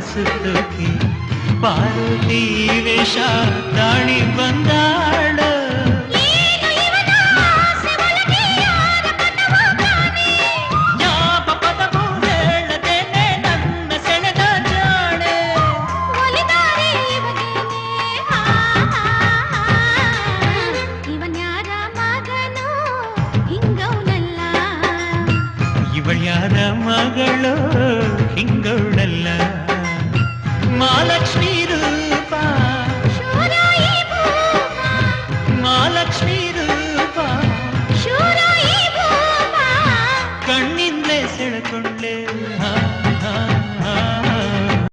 ಸುತ್ತೋಕೆ ಪಾರ್ವತಿ ವೇಷ ತಾಳಿ ಬಂದಾಳ ಯಾವ ಪದವೂ ಹೇಳದೇನೆ ನನ್ನ ಸೆಳೆದ ಜಾಣೆ ಇವಳ್ಯಾರ ಮಗಳು ಹಿಂಗೌಳಲ್ಲ ಮಹಾಲಕ್ಷ್ಮಿ